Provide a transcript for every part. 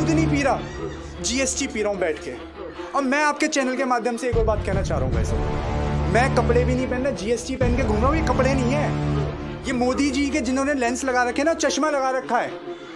दूध नहीं पी रहा, जीएसटी पी रहा हूँ बैठ के। और मैं आपके चैनल के माध्यम से एक और बात कहना चाह रहा हूँ वैसे, मैं कपड़े भी नहीं पहन रहा, जीएसटी पहन के घूम रहा हूँ, ये कपड़े नहीं है। ये मोदी जी के जिन्होंने लेंस लगा रखे ना, चश्मा लगा रखा है,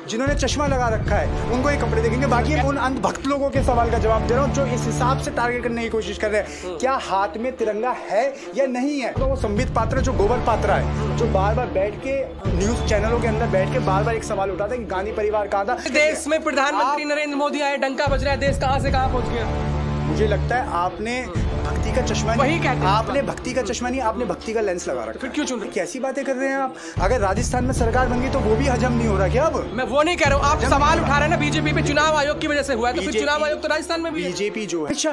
जिन्होंने चश्मा लगा रखा है उनको ये कपड़े देखेंगे। बाकी उन अंधभक्त लोगों के सवाल का जवाब दे रहा हूँ जो इस हिसाब से टारगेट करने की कोशिश कर रहे हैं क्या हाथ में तिरंगा है या नहीं है। तो वो संबित पात्रा जो गोबर पात्रा है, जो बार बार बैठ के न्यूज चैनलों के अंदर बैठ के बार बार एक सवाल उठाता है कि गांधी परिवार कहाँ था। देश में प्रधानमंत्री नरेंद्र मोदी आए, डंका बज रहा है, देश कहाँ से कहाँ पहुंच गया। मुझे लगता है आपने भक्ति का चश्मा वही कहते हैं, आपने भक्ति का चश्मा नहीं, आपने भक्ति का लेंस लगा रखा। फिर क्यों चुन रहे? कैसी बातें कर रहे हैं आप। अगर राजस्थान में सरकार बन गई तो वो भी हजम नहीं हो रहा क्या। अब मैं वो नहीं कह रहा हूँ, आप सवाल उठा रहे हैं ना बीजेपी पे, चुनाव आयोग की वजह से हुआ है, तो फिर चुनाव आयोग तो राजस्थान में भी है। बीजेपी जो है, अच्छा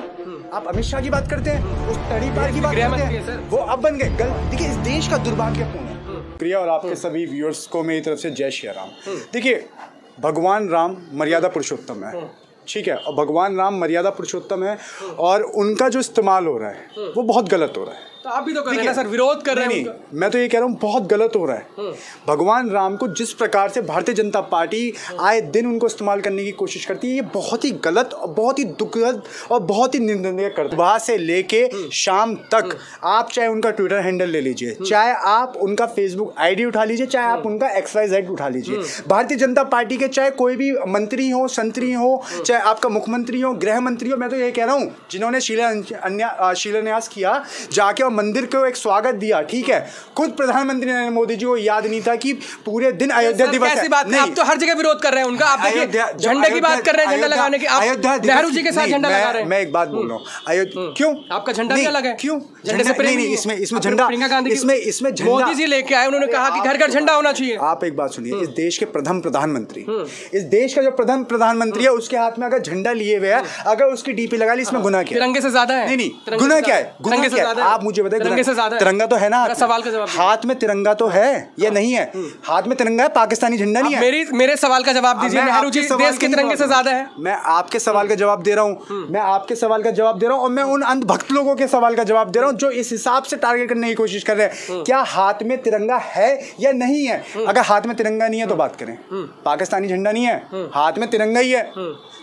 आप अमित शाह की बात करते हैं, उस तड़ी पार की बात करते हैं, वो अब बन गए। देखिए इस देश का दुर्भाग्यपूर्ण है। प्रिया और आपके सभी व्यूअर्स को मेरी तरफ से जय श्री राम। देखिए भगवान राम मर्यादा पुरुषोत्तम है, ठीक है, और भगवान राम मर्यादा पुरुषोत्तम है और उनका जो इस्तेमाल हो रहा है वो बहुत गलत हो रहा है। तो आप भी तो कर रहे हैं सर, विरोध कर रहे हैं। नहीं, मैं तो ये कह रहा हूँ बहुत गलत हो रहा है। भगवान राम को जिस प्रकार से भारतीय जनता पार्टी आए दिन उनको इस्तेमाल करने की कोशिश करती है, ये बहुत ही गलत और बहुत ही दुखद और बहुत ही निंदनीय करती है। सुबह से लेके शाम तक आप चाहे उनका ट्विटर हैंडल ले लीजिए, चाहे आप उनका फेसबुक आईडी उठा लीजिए, चाहे आप उनका XYZ उठा लीजिए, भारतीय जनता पार्टी के चाहे कोई भी मंत्री हो, संतरी हो, चाहे आपका मुख्यमंत्री हो, गृह मंत्री हो, मैं तो ये कह रहा हूँ जिन्होंने शिलान्यास किया जाके मंदिर को एक स्वागत दिया, ठीक है, खुद प्रधानमंत्री नरेंद्र मोदी जी को याद नहीं था कि पूरे दिन अयोध्या दिवस है। नहीं, आप तो हर जगह विरोध कर रहे हैं उनका। आप देखिए झंडे की बात कर रहे हैं, झंडा लगाने की, आप नेहरू जी के साथ झंडा लगा रहे हैं। मैं एक बात बोल रहा हूँ, अयोध्या क्यों आपका झंडा भी अलग है, क्यों झंडे से प्रेम नहीं, इसमें झंडा, इसमें झंडा मोदी जी लेके आए, उन्होंने कहा कि घर घर झंडा होना चाहिए। आप एक बात सुनिए, इस देश के प्रथम प्रधानमंत्री, इस देश का जो प्रथम प्रधानमंत्री है उसके हाथ में अगर झंडा लिए हुए है, अगर उसकी डीपी लगा ली, इसमें गुनाह क्या है? तिरंगे से ज्यादा है। नहीं, गुनाह क्या है? गुनाह क्या है? आप मुझे बताइए। तिरंगे से ज्यादा तिरंगा तो है ना, सवाल का जवाब। हाथ में तिरंगा तो है या नहीं है? हाथ में तिरंगा है, पाकिस्तानी झंडा नहीं है। मेरे सवाल का जवाब दीजिए, नेहरू जी देश के तिरंगे से ज्यादा है। मैं आपके सवाल का जवाब दे रहा हूँ, मैं आपके सवाल का जवाब दे रहा हूँ, और मैं उन अंधभक्त लोगों के सवाल का जवाब दे रहा हूँ जो इस हिसाब से टारगेट करने की कोशिश कर रहे हैं क्या हाथ में तिरंगा है या नहीं है। अगर हाथ में तिरंगा नहीं है तो बात करें, पाकिस्तानी झंडा नहीं है, हाथ में तिरंगा ही है।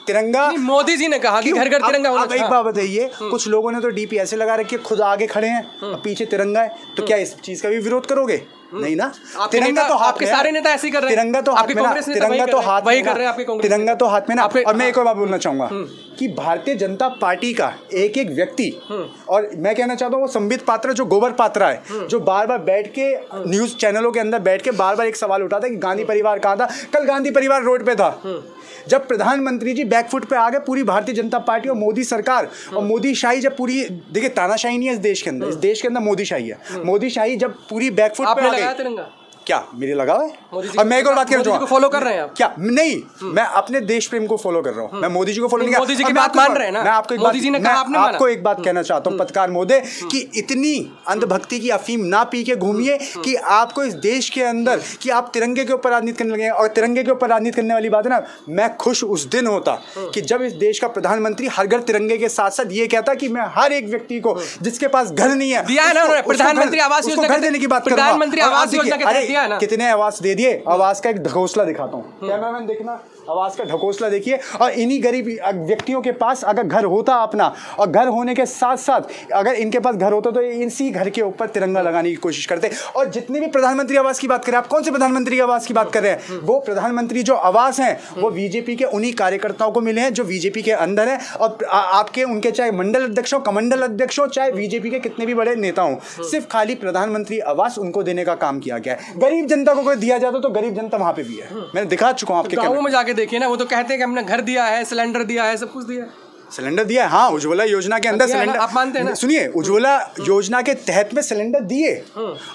तिरंगा मोदी जी ने कहा कि घर घर तिरंगा होना चाहिए। एक बात बताइए, कुछ लोगों ने तो डीपी ऐसे लगा रखी है, खुद आगे खड़े हैं, पीछे तिरंगा है, तो क्या इस चीज का भी विरोध करोगे? नहीं ना। तिरंगा तो आपके सारे नेता ऐसे ही कर रहे हैं। तिरंगा तो हाथ में ना, तिरंगा तो हाथ वही कर रहे हैं आपके कांग्रेस, तिरंगा तो हाथ में ना। और मैं एक और बात बोलना चाहूंगा कि भारतीय जनता पार्टी का एक एक व्यक्ति, और मैं कहना चाहता हूँ वो संबित पात्रा जो गोबर पात्रा है, जो बार बार बैठ के न्यूज चैनलों के अंदर बैठ के बार बार एक सवाल उठाता है कि गांधी परिवार कहाँ था। कल गांधी परिवार रोड पे था जब प्रधानमंत्री जी बैकफुट पे आ गए, पूरी भारतीय जनता पार्टी और मोदी सरकार और मोदी शाही जब पूरी, देखिए तानाशाही नहीं है इस देश के अंदर, इस देश के अंदर मोदी शाही है। मोदी शाही जब पूरी बैकफुट पे आ गई, क्या मेरे लगा है? और मैं एक और बात कर रहा हूँ, फॉलो कर रहे हैं आप? क्या नहीं, मैं अपने देश प्रेम को फॉलो कर रहा हूँ, मैं मोदी जी को फॉलो नहीं कर रहा। मोदी जी की बात मान रहे हैं ना? मैं आपको एक बात कहना चाहता हूँ पत्रकार महोदय, कि इतनी अंधभक्ति की अफीम ना पी के घूमिए कि आपको इस देश के अंदर कि आप तिरंगे के ऊपर राजनीति करने लगे। और तिरंगे के ऊपर राजनीति करने वाली बात है ना, मैं खुश उस दिन होता कि जब इस देश का प्रधानमंत्री हर घर तिरंगे के साथ साथ ये कहता कि मैं हर एक व्यक्ति को जिसके पास घर नहीं है दिया है ना, प्रधानमंत्री आवास योजना घर देने की बात कर रहा हूँ। कितने आवास दे दिए, आवास का एक ढकोसला दिखाता हूँ, कैमरामैन देखना, आवास का ढकोसला देखिए। और इन्हीं गरीब व्यक्तियों के पास अगर घर होता अपना, और घर होने के साथ साथ अगर इनके पास घर होता तो इसी घर के ऊपर तिरंगा लगाने की कोशिश करते। और जितने भी प्रधानमंत्री आवास की बात करें, आप कौन से प्रधानमंत्री आवास की बात कर रहे हैं? वो प्रधानमंत्री जो आवास हैं वो बीजेपी के उन्हीं कार्यकर्ताओं को मिले हैं जो बीजेपी के अंदर है। और आपके उनके चाहे मंडल अध्यक्ष हो, कमंडल अध्यक्ष हो, चाहे बीजेपी के कितने भी बड़े नेता हों, सिर्फ खाली प्रधानमंत्री आवास उनको देने का काम किया गया है। गरीब जनता को दिया जाता तो गरीब जनता वहां पे भी है, मैंने दिखा चुका हूं आपके गांवों में जाके देखिए ना, वो तो कहते हैं कि हमने घर दिया है, सिलेंडर दिया है, सब कुछ दिया है। सिलेंडर दिया है, हाँ, उज्ज्वला योजना के अंदर सिलेंडर, आप मानते हैं ना? सुनिए, उज्ज्वला योजना के तहत में सिलेंडर दिए,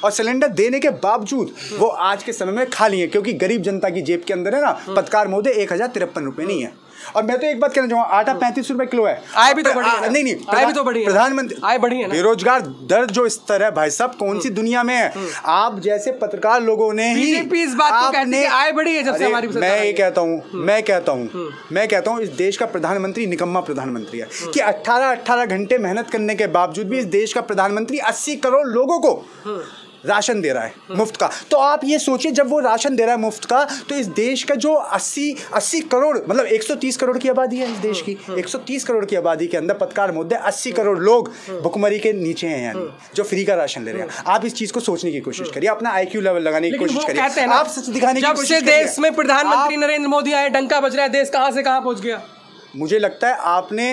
और सिलेंडर देने के बावजूद वो आज के समय में खाली है, क्योंकि गरीब जनता की जेब के अंदर है ना पत्रकार महोदय 1053 रुपए नहीं है। और मैं तो एक बात कहना चाहूंगा, आटा 35 रुपए किलो है, आय भी तो बढ़ी है। नहीं आय भी तो बढ़ी है, प्रधानमंत्री आय बढ़ी है ना। बेरोजगार दर जो स्तर है भाई साहब, कौन सी दुनिया में है? आप जैसे पत्रकार लोगों ने ही बीजेपी इस बात को कहती है आय बढ़ी है जब से हमारी सरकार। मैं ये कहता हूँ इस देश का प्रधानमंत्री निकम्मा प्रधानमंत्री है कि 18 घंटे मेहनत करने के बावजूद भी इस देश का प्रधानमंत्री 80 करोड़ लोगों को राशन दे रहा है मुफ्त का। तो आप ये सोचिए, जब वो राशन दे रहा है मुफ्त का, तो इस देश का जो 80 करोड़, मतलब 130 करोड़ की आबादी है इस देश की, 130 करोड़ की आबादी के अंदर पत्रकार मुद्दे 80 करोड़ लोग भुखमरी के नीचे हैं, यानी जो फ्री का राशन ले रहे हैं। आप इस चीज को सोचने की कोशिश करिए, अपना IQ लेवल लगाने की कोशिश करिए, आप सच दिखाने की कोशिश करिए। देश में प्रधानमंत्री नरेंद्र मोदी आए, डंका बज रहा है, देश कहां से कहां पहुंच गया। मुझे लगता है आपने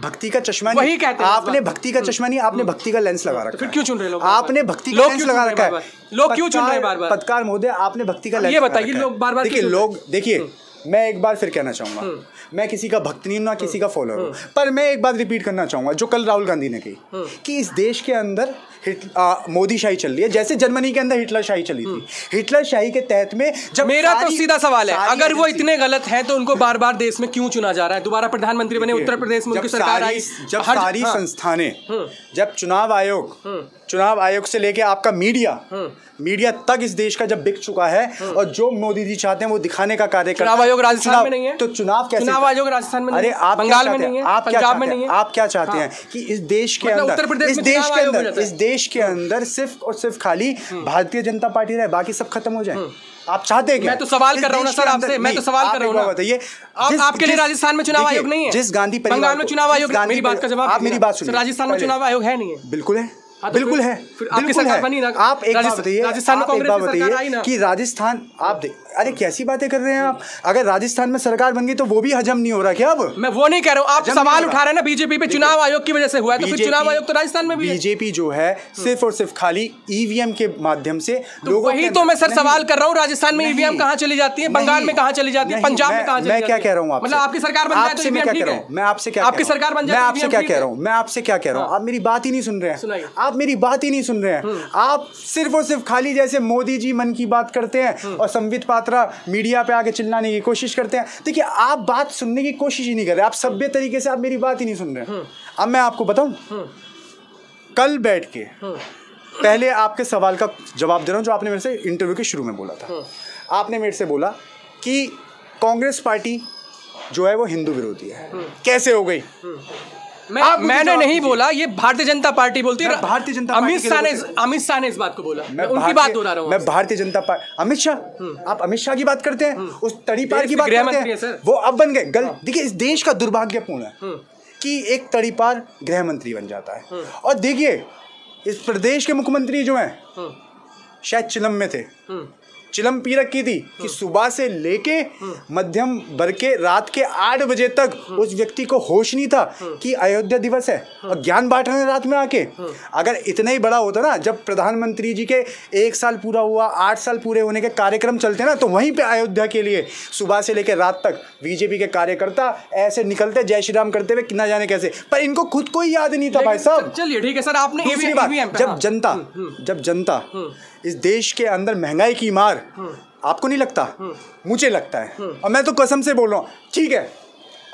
भक्ति का चश्मा नहीं, वही कहते हैं, आपने भक्ति का चश्मा नहीं, आपने भक्ति का लेंस लगा रखा है। फिर क्यों चुन रहे लोग? आपने भक्ति का लेंस लगा रखा है। लोग क्यों चुन रहे हैं बार-बार? पत्रकार महोदय, आपने भक्ति का लेंस, ये बताइए लोग बार-बार देखिए, लोग देखिए, मैं एक बार फिर कहना चाहूंगा, मैं किसी का भक्त नहीं हूं ना किसी का फॉलोअर हूं, पर मैं एक बात रिपीट करना चाहूंगा जो कल राहुल गांधी ने कही कि इस देश के अंदर मोदी शाही चल रही है, जैसे जर्मनी के अंदर हिटलर शाही चली थी। हिटलर शाही के तहत में जब मेरा तो सीधा सवाल है, अगर वो इतने गलत हैं तो उनको बार बार देश में क्यों चुना जा रहा है? दोबारा प्रधानमंत्री बने, उत्तर प्रदेश में उनकी सरकार आई, जब सारी संस्थानें, जब चुनाव आयोग से लेके आपका मीडिया तक इस देश का जब बिक चुका है, और जो मोदी जी चाहते हैं वो दिखाने का कार्य करते हैं। चुनाव आयोग राजस्थान में नहीं है तो चुनाव कैसे? चुनाव आयोग राजस्थान में, अरे आप बंगाल में नहीं है, पंजाब में नहीं है। आप क्या चाहते हैं कि इस देश के अंदर, इस देश के अंदर सिर्फ और सिर्फ खाली भारतीय जनता पार्टी रहे, बाकी सब खत्म हो जाए? आप चाहते हैं? मैं तो सवाल कर रहा हूँ ना सर आपसे, मैं तो सवाल कर रहा हूँ ना। बताइए, आपके लिए राजस्थान में चुनाव आयोग नहीं है? जिस गांधी परिवार, बंगाल में चुनाव आयोग, मेरी बात का जवाब, आप मेरी बात सुनिए, राजस्थान में चुनाव आयोग है नहीं है? बिल्कुल है, बिल्कुल है। आपकी सरकार बनी ना? आप एक बात बताइए, राजस्थान में कांग्रेस की सरकार आई ना कि राजस्थान, आप अरे कैसी बातें कर रहे हैं आप? अगर राजस्थान में सरकार बन गई तो वो भी हजम नहीं हो रहा क्या? अब मैं वो नहीं कह रहा हूँ, आप सवाल उठा रहे हैं ना बीजेपी पे, चुनाव आयोग की वजह से हुआ है, तो फिर चुनाव आयोग तो राजस्थान में भी है। बीजेपी जो है सिर्फ और सिर्फ खाली ईवीएम के माध्यम से लोगों, वही तो मैं सर सवाल कर रहा हूँ, राजस्थान में ईवीएम कहाँ चली जाती है, बंगाल में कहाँ चली जाती है, पंजाब में कहाँ चली जाती है? मैं क्या कह रहा हूँ, मतलब आपकी सरकार बन जाए तो ईवीएम ठीक है? मैं आपसे क्या, आपकी सरकार बन जाए, मैं आपसे क्या कह रहा हूँ, मैं आपसे क्या कह रहा हूँ, आप मेरी बात ही नहीं सुन रहे हैं, आप मेरी बात ही नहीं सुन रहे हैं। आप सिर्फ और सिर्फ खाली जैसे मोदी जी मन की बात करते हैं और संबित पात्रा मीडिया पे आके चिल्लाने की कोशिश करते हैं। देखिए, आप बात सुनने की कोशिश ही नहीं कर रहे, आप सभ्य तरीके से आप मेरी बात ही नहीं सुन रहे। अब मैं आपको बताऊं, कल बैठ के पहले आपके सवाल का जवाब दे रहा हूं जो आपने मेरे से इंटरव्यू के शुरू में बोला था। आपने मेरे से बोला कि कांग्रेस पार्टी जो है वो हिंदू विरोधी है, कैसे हो गई? मैंने नहीं बोला, ये भारतीय जनता पार्टी बोलती है। भारतीय जनता अमित शाह ने इस बात को बोला, मैं उनकी बात दोहरा रहा हूं। मैं भारतीय जनता पार्टी, अमित शाह, आप अमित शाह की बात करते हैं, उस तड़ीपार की बात करते हैं, वो अब बन गए। देखिए, इस देश का दुर्भाग्यपूर्ण है कि एक तड़ीपार गृह मंत्री बन जाता है। और देखिए, इस प्रदेश के मुख्यमंत्री जो हैं शायद चिलम में थे, चिलम पी रखी थी कि सुबह से लेके मध्यम वर्ग के रात के 8 बजे तक उस व्यक्ति को होश नहीं था कि अयोध्या दिवस है, और ज्ञान बांट रहे हैं रात में आके। अगर इतना ही बड़ा होता ना, जब प्रधानमंत्री जी के 1 साल पूरा हुआ, 8 साल पूरे होने के कार्यक्रम चलते ना, तो वहीं पे अयोध्या के लिए सुबह से लेकर रात तक बीजेपी के कार्यकर्ता ऐसे निकलते जय श्री राम करते हुए, ना जाने कैसे, पर इनको खुद को ही याद नहीं था भाई साहब। चलिए ठीक है सर, आपने दूसरी बात, जब जनता इस देश के अंदर महंगाई की मार, आपको नहीं लगता? मुझे लगता है, और मैं तो कसम से बोल रहा हूँ। ठीक है,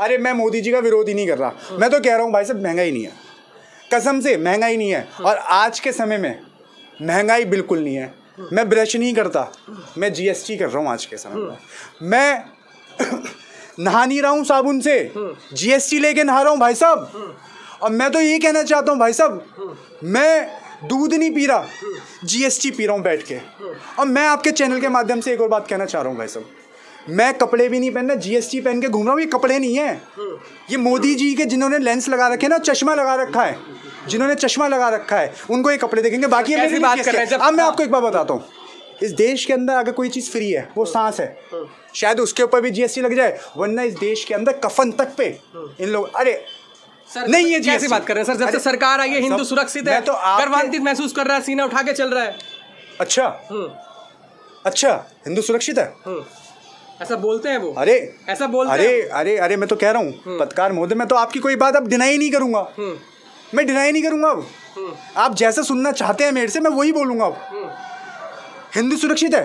अरे मैं मोदी जी का विरोध ही नहीं कर रहा, मैं तो कह रहा हूँ भाई साहब, महंगाई नहीं है, कसम से महंगाई नहीं है। और आज के समय में महंगाई बिल्कुल नहीं है। मैं ब्रश नहीं करता, मैं GST कर रहा हूँ आज के समय में। मैं नहा नहीं रहा हूँ साबुन से, GST लेके नहा रहा हूँ भाई साहब। और मैं तो ये कहना चाहता हूँ भाई साहब, मैं दूध नहीं पी रहा, GST पी रहा हूँ बैठ के। और मैं आपके चैनल के माध्यम से एक और बात कहना चाह रहा हूँ भाई साहब, मैं कपड़े भी नहीं पहनना, GST पहन के घूम रहा हूँ। ये कपड़े नहीं है, ये मोदी जी के जिन्होंने लेंस लगा रखे ना, चश्मा लगा रखा है, जिन्होंने चश्मा लगा रखा है उनको ये कपड़े देखेंगे, बाकी मेरी बात कर रहे हैं। अब मैं आपको एक बात बताता हूँ, इस देश के अंदर अगर कोई चीज़ फ्री है वो सांस है, शायद उसके ऊपर भी GST लग जाए, वरना इस देश के अंदर कफन तक पे इन लोग, अरे सर नहीं, ये कैसी बात कर रहे हैं सर? जब से सरकार आई है हिंदू सुरक्षित है, तो गर्वान्वित महसूस कर रहा है, सीना उठा के चल रहा है। अच्छा, हिंदू सुरक्षित है, ऐसा बोलते हैं वो? अरे ऐसा बोलते हैं? अरे मैं तो कह रहा हूँ पत्रकार महोदय, मैं तो आपकी कोई बात अब डिनाई नहीं करूंगा, मैं डिनाई नहीं करूंगा। अब आप जैसा सुनना चाहते हैं मेरे से, मैं वही बोलूंगा। अब हिंदू सुरक्षित है,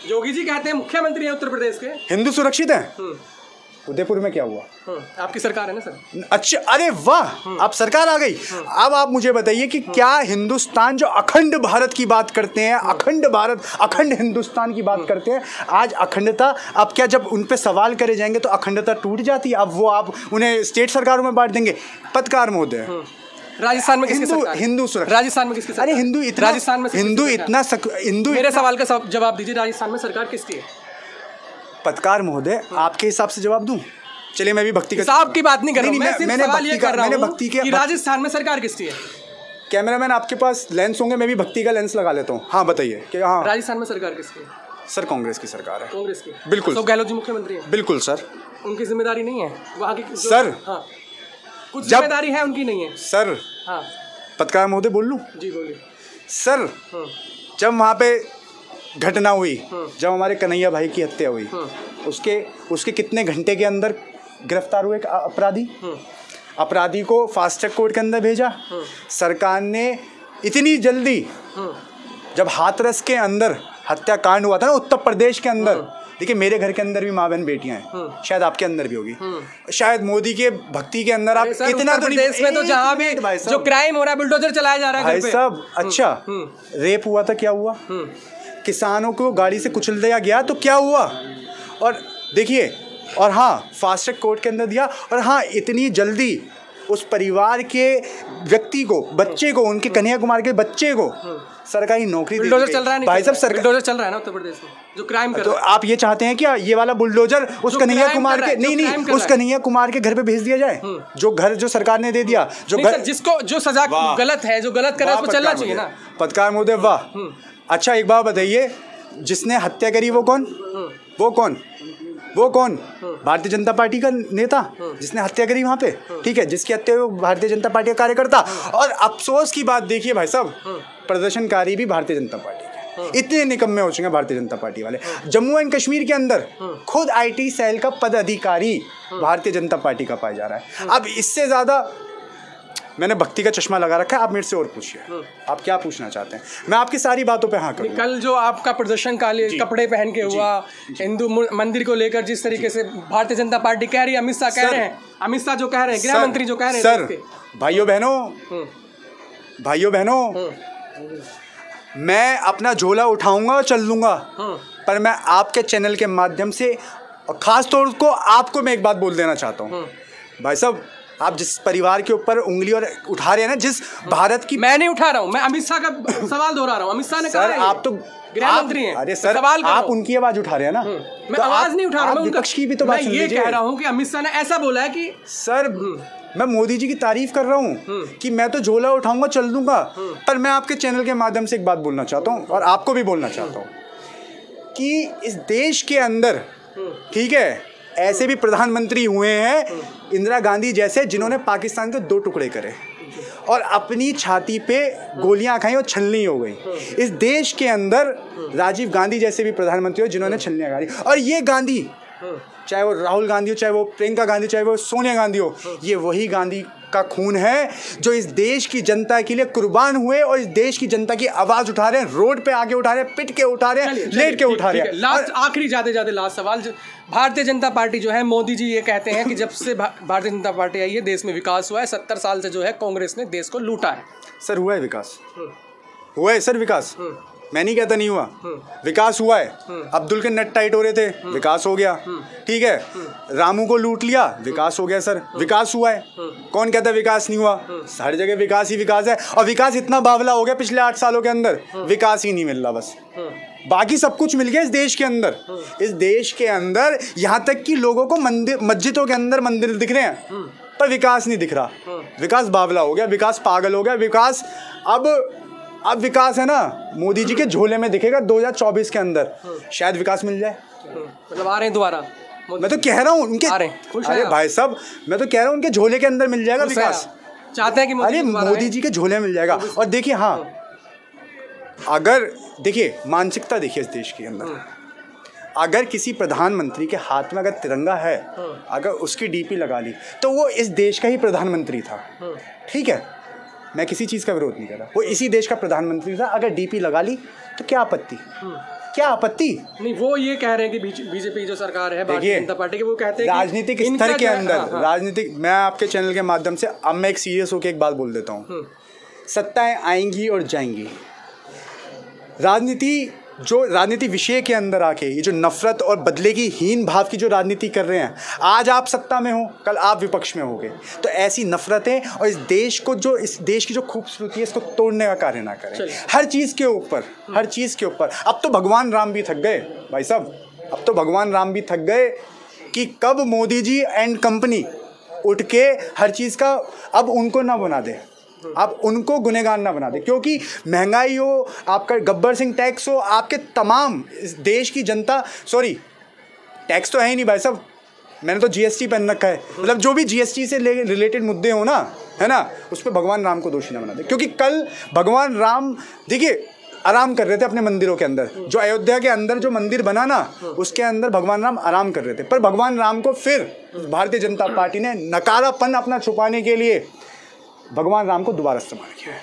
योगी जी कहते हैं, मुख्यमंत्री है उत्तर प्रदेश के, हिंदू सुरक्षित है। उदयपुर में क्या हुआ? आपकी सरकार है ना सर? अच्छा, अरे वाह, अब सरकार आ गई। अब आप मुझे बताइए कि क्या हिंदुस्तान जो अखंड भारत की बात करते हैं, अखंड भारत, अखंड हिंदुस्तान की बात करते हैं, आज अखंडता, अब क्या जब उन पे सवाल करे जाएंगे तो अखंडता टूट जाती है? अब वो आप उन्हें स्टेट सरकारों में बांट देंगे? पत्रकार महोदय, राजस्थान में किसकी सरकार है? हिंदू सुरक्षा। राजस्थान में किसकी सरकार? अरे हिंदू इतना, राजस्थान में हिंदू मेरे सवाल का जवाब दीजिए, राजस्थान में सरकार किसकी है? पत्रकार महोदय, आपके हिसाब से जवाब दूं? चलिए मैं भी भक्ति का हिसाब की बात नहीं कर रहा हूं, मैं सिर्फ सवाल ये कर रहा हूं कि राजस्थान में सरकार किसकी है? कैमरामैन आपके पास लेंस होंगे, मैं भी भक्ति का लेंस लगा लेता हूँ। हाँ बताइए कि हाँ राजस्थान में सरकार किसकी है? सर कांग्रेस की सरकार है। कांग्रेस की? बिल्कुल। तो गहलोत जी मुख्यमंत्री है? बिल्कुल सर। उनकी जिम्मेदारी नहीं है वहाँ की? सर हाँ, कुछ जिम्मेदारी है उनकी, नहीं है सर? हाँ पत्रकार महोदय बोल लूँ? जी बोलिए सर। जब वहाँ पे घटना हुई, जब हमारे कन्हैया भाई की हत्या हुई, उसके कितने घंटे के अंदर गिरफ्तार हुए अपराधी को फास्ट ट्रैक कोर्ट के अंदर भेजा। सरकार ने इतनी जल्दी, जब हाथरस के अंदर हत्याकांड हुआ था ना उत्तर प्रदेश के अंदर, देखिए मेरे घर के अंदर भी माँ बहन बेटियां हैं, शायद आपके अंदर भी होगी, शायद मोदी के भक्ति के अंदर आप इतना तो प्रदेश में तो जहाँ भी जो क्राइम हो रहा है बुलडोजर चलाया जा रहा है भाई साहब। अच्छा, रेप हुआ था, क्या हुआ? किसानों को गाड़ी से कुचल दिया गया तो क्या हुआ? और देखिए, और हाँ फास्ट ट्रैक कोर्ट के अंदर दिया, और हाँ इतनी जल्दी उस परिवार के व्यक्ति को, बच्चे को, उनके कन्हैया कुमार के बच्चे को सरकारी नौकरी दे दी। चल रहा है भाई साहब, बुलडोजर चल रहा है ना उत्तर प्रदेश में, जो क्राइम कर तो रहा है। आप ये चाहते हैं क्या ये वाला बुलडोजर उस कन्हैया कुमार के, नहीं उस कन्हैया कुमार के घर पे भेज दिया जाए, जो घर जो सरकार ने दे दिया, जो घर जिसको जो सजा गलत है, जो गलत कर रहा है उसको चलना चाहिए ना। पत्रकार महोदय वाह। अच्छा एक बात बताइए, जिसने हत्या करी वो कौन? वो कौन? भारतीय जनता पार्टी का नेता जिसने हत्या करी वहां पे, ठीक है, जिसकी हत्या हुई भारतीय जनता पार्टी का कार्यकर्ता। और अफसोस की बात देखिए भाई साहब, प्रदर्शनकारी भी भारतीय जनता पार्टी के, इतने निकम्मे हो चुके हैं भारतीय जनता पार्टी वाले। जम्मू एंड कश्मीर के अंदर खुद IT सेल का पदाधिकारी भारतीय जनता पार्टी का पाया जा रहा है। अब इससे ज्यादा, मैंने भक्ति का चश्मा लगा रखा है, आप मेरे से और पूछिए, आप क्या पूछना चाहते हैं, मैं आपकी सारी बातों पे हाँ करूँगा। कल जो आपका प्रदर्शन काले कपड़े पहन के हुआ, हिंदू मंदिर को लेकर जिस तरीके से भारतीय जनता पार्टी कह रही है, अमित शाह कह रहे हैं, अमित शाह जो कह रहे हैं, गृह मंत्री जो कह रहे हैं, सर भाइयों बहनों, मैं अपना झोला उठाऊंगा और चल लूंगा, पर मैं आपके चैनल के माध्यम से, और खास तौर को आपको मैं एक बात बोल देना चाहता हूँ भाई साहब, आप जिस परिवार के ऊपर उंगली और उठा रहे हैं ना, जिस भारत की, मैं नहीं उठा रहा हूँ, मैं अमित शाह का सवाल दोहरा रहा हूँ। अमित शाह ने कहा है, आप तो गृह मंत्री हैं। अरे सर, सवाल आप उनकी आवाज उठा रहे हैं ना, मैं आवाज नहीं उठा रहा हूँ, विपक्ष की भी तो बात सुन लीजिए। मैं ये कह रहा हूँ कि अमित शाह ने ऐसा बोला है कि सर मैं मोदी जी की तारीफ कर रहा हूँ कि मैं तो झोला उठाऊंगा चल दूंगा, पर मैं आपके चैनल के माध्यम से एक बात बोलना चाहता हूँ, और आपको भी बोलना चाहता हूँ कि इस देश के अंदर, ठीक है, ऐसे भी प्रधानमंत्री हुए हैं इंदिरा गांधी जैसे, जिन्होंने पाकिस्तान के 2 टुकड़े करे और अपनी छाती पे गोलियां खाई और छलनी हो गई। इस देश के अंदर राजीव गांधी जैसे भी प्रधानमंत्री हो जिन्होंने छलनियां गाड़ी, और ये गांधी, चाहे वो राहुल गांधी हो, चाहे वो प्रियंका गांधी, चाहे वो सोनिया गांधी हो, ये वही गांधी का खून है जो इस देश की जनता के लिए कुर्बान हुए और इस देश की जनता की आवाज उठा रहे हैं, रोड पे आके उठा रहे हैं, पिट के उठा रहे हैं, लेट के उठा रहे हैं। लास्ट आखिरी जाते लास्ट सवाल, भारतीय जनता पार्टी जो है, मोदी जी ये कहते हैं कि जब से भारतीय जनता पार्टी आई है देश में विकास हुआ है, 70 साल से जो है कांग्रेस ने देश को लूटा है। सर हुआ है विकास, हुआ है सर विकास, मैं नहीं कहता नहीं हुआ, विकास हुआ है। अब्दुल के नट टाइट हो रहे थे, विकास हो गया, ठीक है, रामू को लूट लिया, विकास हो गया सर, विकास हुआ है। कौन कहता है विकास नहीं हुआ? हर जगह विकास ही विकास है, और विकास इतना बावला हो गया पिछले 8 सालों के अंदर, विकास ही नहीं मिल रहा, बस बाकी सब कुछ मिल गया इस देश के अंदर। इस देश के अंदर यहाँ तक कि लोगों को मंदिर, मस्जिदों के अंदर मंदिर दिख रहे हैं, पर विकास नहीं दिख रहा। विकास बावला हो गया, विकास पागल हो गया, विकास अब विकास है ना मोदी जी के झोले में दिखेगा 2024 के अंदर, शायद विकास मिल जाए। मतलब आ रहे हैं दोबारा, मैं तो कह रहा हूँ उनके, अरे भाई साहब मैं तो कह रहा हूँ उनके झोले के अंदर मिल जाएगा विकास, चाहते हैं कि अरे मोदी जी के झोले मिल जाएगा। और देखिए, हाँ अगर देखिए मानसिकता देखिए इस देश के अंदर, अगर किसी प्रधानमंत्री के हाथ में अगर तिरंगा है, अगर उसकी डीपी लगा ली तो वो इस देश का ही प्रधानमंत्री था, ठीक है, मैं किसी चीज़ का विरोध नहीं कर रहा, वो इसी देश का प्रधानमंत्री था, अगर डीपी लगा ली तो क्या आपत्ति, क्या आपत्ति? नहीं, वो ये कह रहे हैं कि बीजेपी जो सरकार है भारतीय जनता पार्टी की, वो कहते हैं राजनीतिक स्तर के अंदर, राजनीतिक, मैं आपके चैनल के माध्यम से अब मैं एक सीरियस होकर एक बात बोल देता हूँ, सत्ताएं आएंगी और जाएंगी, राजनीति जो राजनीति विषय के अंदर आके ये जो नफरत और बदले की हीन भाव की जो राजनीति कर रहे हैं, आज आप सत्ता में हो, कल आप विपक्ष में होगे, तो ऐसी नफरतें और इस देश की जो खूबसूरती है इसको तोड़ने का कार्य ना करें। हर चीज़ के ऊपर अब तो भगवान राम भी थक गए भाई साहब, अब तो भगवान राम भी थक गए कि कब मोदी जी एंड कंपनी उठ के हर चीज़ का अब उनको ना बना दे, आप उनको गुनहगार ना बना दे, क्योंकि महंगाई हो, आपका गब्बर सिंह टैक्स हो, आपके तमाम इस देश की जनता, सॉरी टैक्स तो है ही नहीं भाई साहब, मैंने तो जीएसटी पहन रखा है, मतलब जो भी जीएसटी से रिलेटेड मुद्दे हो ना, है ना, उस पर भगवान राम को दोषी ना बना दे। क्योंकि कल भगवान राम देखिए आराम कर रहे थे अपने मंदिरों के अंदर, जो अयोध्या के अंदर जो मंदिर बना ना उसके अंदर भगवान राम आराम कर रहे थे, पर भगवान राम को फिर भारतीय जनता पार्टी ने नकारापन अपना छुपाने के लिए भगवान राम को दोबारा इस्तेमाल किया है।